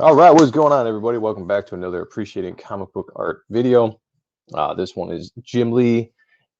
All right, what's going on, everybody? Welcome back to another Appreciating Comic Book Art video. This one is Jim Lee,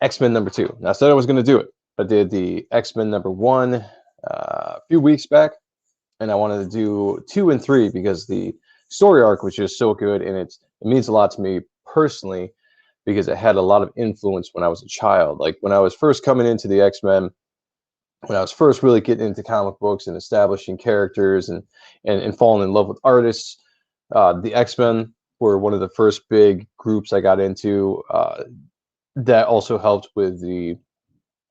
X-Men #2. Now, I said I was going to do it. I did the X-Men #1 a few weeks back, and I wanted to do 2 and 3 because the story arc was just so good, and it means a lot to me personally because it had a lot of influence when I was a child. Like when I was first coming into the X-Men, when I was first really getting into comic books and establishing characters and falling in love with artists, the X-Men were one of the first big groups I got into. That also helped with the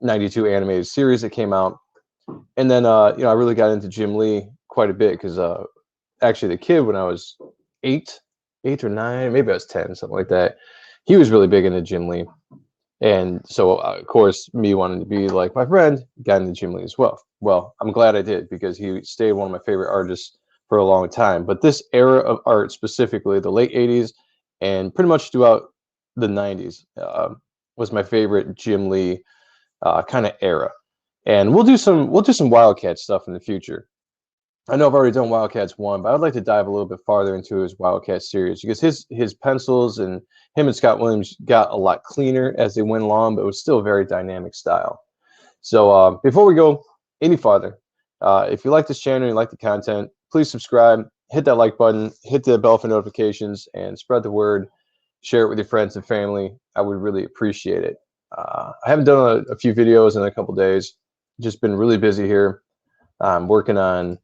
'92 animated series that came out, and then I really got into Jim Lee quite a bit because actually the kid when I was eight, 8 or 9, maybe I was 10, something like that. He was really big into Jim Lee. And so, of course, me wanting to be like my friend, got into Jim Lee as well. Well, I'm glad I did because he stayed one of my favorite artists for a long time. But this era of art, specifically the late '80s and pretty much throughout the '90s, was my favorite Jim Lee kind of era. And we'll do some Wildcat stuff in the future. I know I've already done Wildcats 1, but I'd like to dive a little bit farther into his Wildcat series because his pencils and him and Scott Williams got a lot cleaner as they went along, but it was still a very dynamic style. So before we go any farther, if you like this channel and you like the content, please subscribe, hit that like button, hit the bell for notifications, and spread the word. Share it with your friends and family. I would really appreciate it. I haven't done a few videos in a couple days. Just been really busy here. I'm working on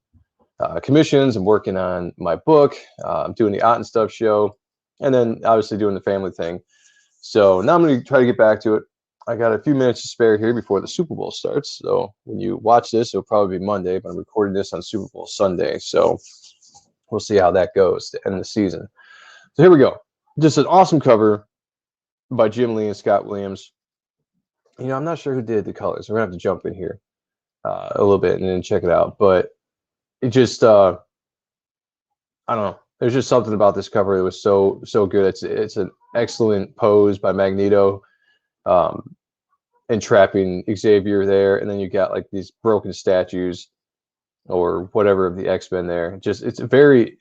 commissions. I'm working on my book. I'm doing the Art and Stuff show, and then obviously doing the family thing. So now I'm going to try to get back to it. I got a few minutes to spare here before the Super Bowl starts. So when you watch this, it'll probably be Monday, but I'm recording this on Super Bowl Sunday. So we'll see how that goes to end the season. So here we go. Just an awesome cover by Jim Lee and Scott Williams. I'm not sure who did the colors. We're going to have to jump in here a little bit and then check it out. But it just I don't know. There's just something about this cover that was so good. It's an excellent pose by Magneto, um, entrapping Xavier there, and then you got like these broken statues or whatever of the X-Men there. Just it's very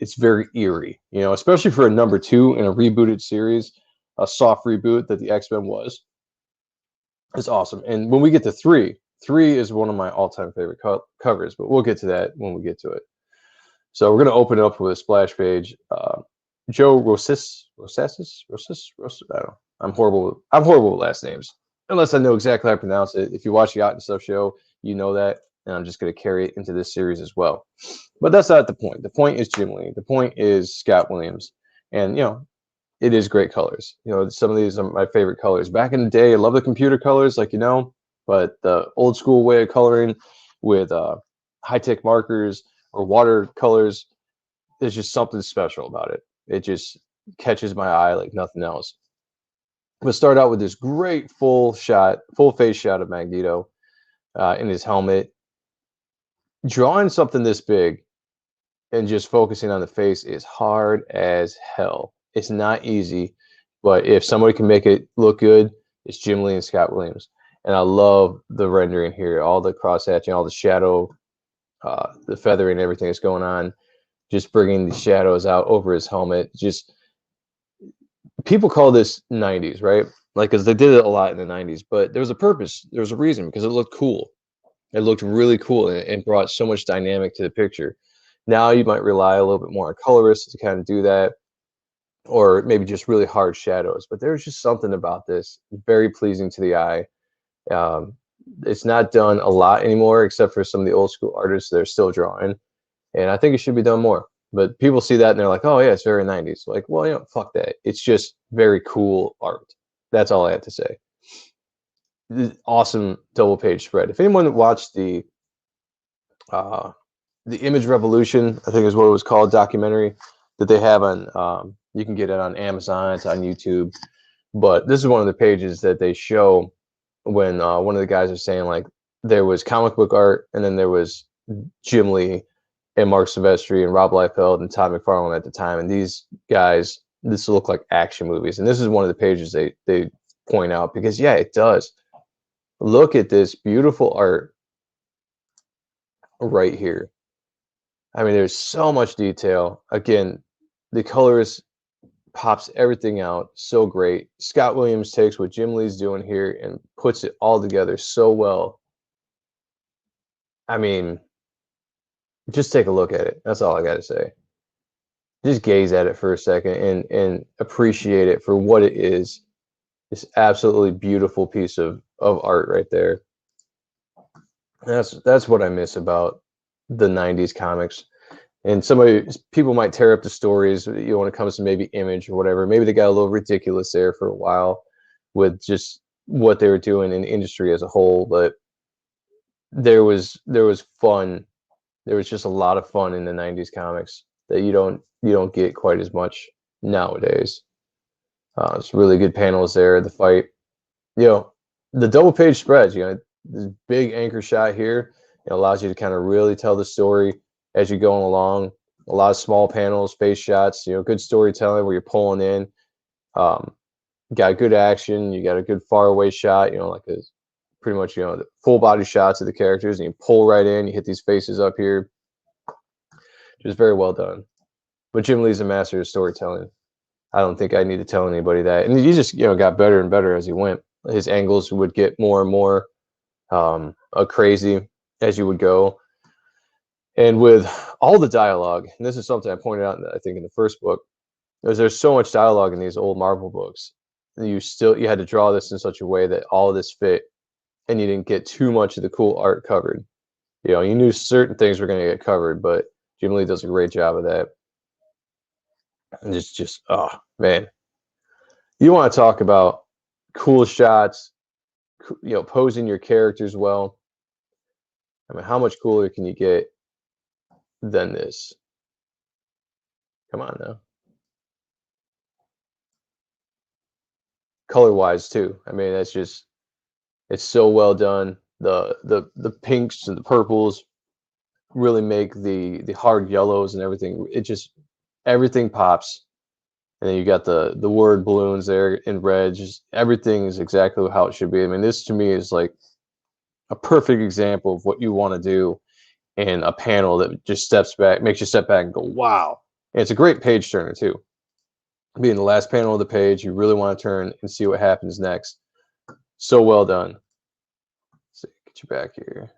eerie, especially for a #2 in a rebooted series, a soft reboot that the X-Men was. It's awesome. And when we get to three is one of my all-time favorite covers, but we'll get to that when we get to it. So we're going to open it up with a splash page. Joe Rossis. I don't know. I'm horrible with last names, unless I know exactly how to pronounce it. If you watch the Art and Stuff show, you know that, and I'm just going to carry it into this series as well. But that's not the point. The point is Jim Lee. The point is Scott Williams, and it is great colors. Some of these are my favorite colors. Back in the day, I love the computer colors, but the old school way of coloring with high-tech markers or watercolors, there's just something special about it. It just catches my eye like nothing else. We'll start out with this great full face shot of Magneto in his helmet. Drawing something this big and just focusing on the face is hard as hell. It's not easy, but if somebody can make it look good, it's Jim Lee and Scott Williams. And I love the rendering here, all the cross hatching, all the shadow, the feathering, everything that's going on, just bringing the shadows out over his helmet. Just people call this '90s, right? Like, because they did it a lot in the '90s, but there was a purpose, there was a reason, because it looked cool. It looked really cool and brought so much dynamic to the picture. Now you might rely a little bit more on colorists to kind of do that, or maybe just really hard shadows. But there's just something about this very pleasing to the eye. Um, it's not done a lot anymore, except for some of the old school artists that are still drawing, and I think it should be done more. But people see that and they're like, "Oh yeah, it's very '90s." Like, well, fuck that. It's just very cool art. That's all I have to say. Awesome double page spread. If anyone watched uh, the Image Revolution, I think is what it was called, documentary that they have on, you can get it on Amazon, it's on YouTube. But this is one of the pages that they show when one of the guys was saying, like, there was comic book art, and then there was Jim Lee and Mark Silvestri and Rob Liefeld and Todd McFarlane at the time. And these guys, this looked like action movies. And this is one of the pages they point out because, yeah, it does. Look at this beautiful art right here. I mean, there's so much detail. Again, the colors pops everything out so great. Scott Williams takes what Jim Lee's doing here and puts it all together so well. I mean, just take a look at it. That's all I got to say. Just gaze at it for a second and appreciate it for what it is. This absolutely beautiful piece of art right there. That's what I miss about the 90s comics. And people might tear up the stories, when it comes to maybe Image or whatever. Maybe they got a little ridiculous there for a while with just what they were doing in the industry as a whole. But there was fun. There was just a lot of fun in the 90s comics that you don't get quite as much nowadays. It's really good panels there. The fight, the double page spreads, this big anchor shot here, it allows you to kind of really tell the story as you're going along. A lot of small panels, face shots, good storytelling where you're pulling in. Got good action. You got a good far away shot, like pretty much, the full body shots of the characters, and you pull right in, you hit these faces up here. Just very well done. But Jim Lee's a master of storytelling. I don't think I need to tell anybody that. And he just, got better and better as he went. His angles would get more and more crazy as you would go. And with all the dialogue, and this is something I pointed out, I think, in the first book, there's so much dialogue in these old Marvel books. You had to draw this in such a way that all of this fit, and you didn't get too much of the cool art covered. You knew certain things were going to get covered, but Jim Lee does a great job of that. And just oh man, you want to talk about cool shots, posing your characters well. I mean, how much cooler can you get than this? Come on now. Color wise too. I mean, it's so well done. The pinks and the purples really make the hard yellows and everything. Everything pops. And then you got the word balloons there in red. Just everything is exactly how it should be. I mean, this to me is like a perfect example of what you want to do in a panel that just makes you step back and go, wow. And it's a great page turner too. Being the last panel of the page, you really want to turn and see what happens next. So well done. Let's see, get you back here.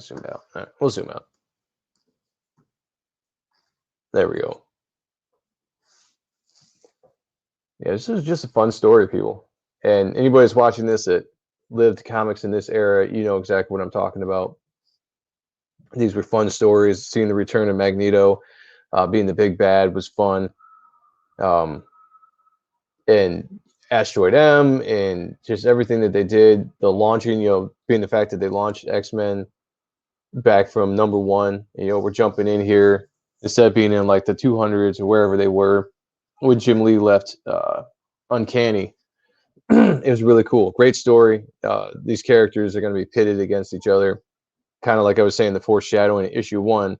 Zoom out. All right, we'll zoom out. There we go. Yeah, this is just a fun story, people. And anybody that's watching this that lived comics in this era, you know exactly what I'm talking about. These were fun stories. Seeing the return of Magneto, being the big bad was fun. And Asteroid M and just everything that they did. The launching, being the fact that they launched X-Men back from #1. We're jumping in here instead of being in like the 200s or wherever they were when Jim Lee left Uncanny. It was really cool. Great story. These characters are going to be pitted against each other, kind of like I was saying, the foreshadowing in issue 1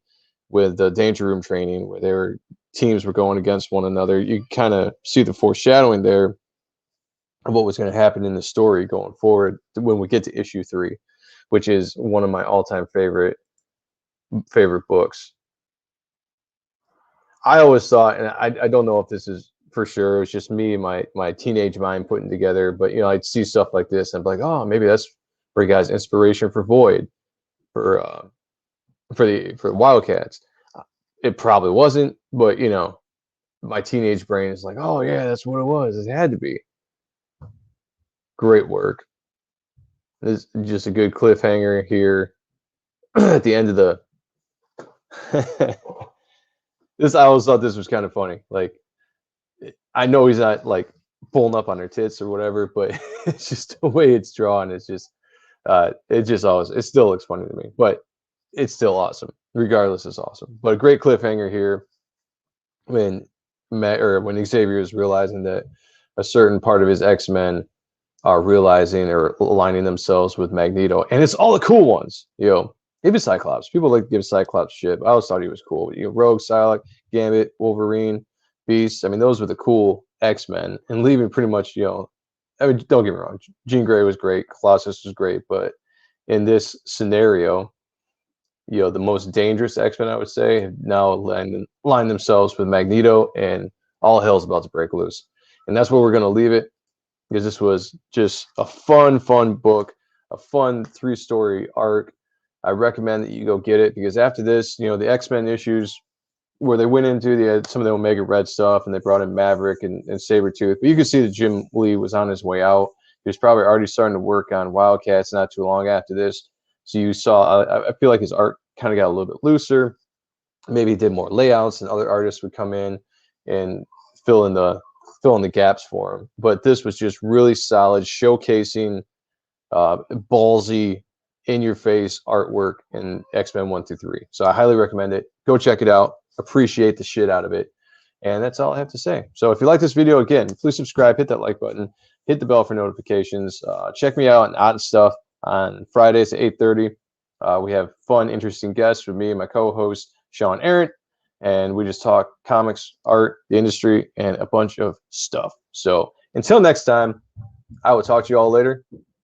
with the Danger Room training, where teams were going against one another. You kind of see the foreshadowing there of what was going to happen in the story going forward when we get to issue 3, which is one of my all-time favorite books. I always thought, and I don't know if this is for sure, it was just me and my teenage mind putting together, but I'd see stuff like this and I'd be like, oh, maybe that's where he got his inspiration for Void, for Wildcats. It probably wasn't, but my teenage brain is like, oh yeah, that's what it was. It had to be. Great work. This is just a good cliffhanger here at the end of the I always thought this was kind of funny. Like, I know he's not like pulling up on her tits or whatever, but it's just the way it's drawn. It's just it still looks funny to me, but it's still awesome. Regardless, it's awesome. But a great cliffhanger here when Xavier is realizing that a certain part of his X-Men are realizing or aligning themselves with Magneto, and it's all the cool ones. Even Cyclops. People like to give Cyclops shit. I always thought he was cool. Rogue, Psylocke, Gambit, Wolverine, Beast. I mean, those were the cool X-Men. And leaving pretty much, I mean, don't get me wrong. Jean Grey was great. Colossus was great. But in this scenario, the most dangerous X-Men, I would say, have now lined themselves with Magneto, and all hell's about to break loose. And that's where we're going to leave it, because this was just a fun book, a fun 3-story arc. I recommend that you go get it, because after this, the X-Men issues where they went into some of the Omega Red stuff, and they brought in Maverick and Sabretooth. But you could see that Jim Lee was on his way out. He was probably already starting to work on Wildcats not too long after this. So you saw, I feel like his art kind of got a little bit looser. Maybe he did more layouts, and other artists would come in and fill in the gaps for him. But this was just really solid, showcasing ballsy, in-your-face artwork in X-Men 1 through 3. So I highly recommend it. Go check it out. Appreciate the shit out of it. And that's all I have to say. So if you like this video, again, please subscribe, hit that like button, hit the bell for notifications. Check me out on Odd Stuff on Fridays at 8:30. We have fun, interesting guests with me and my co-host, Sean Arendt, and we just talk comics, art, the industry, and a bunch of stuff. So until next time, I will talk to you all later.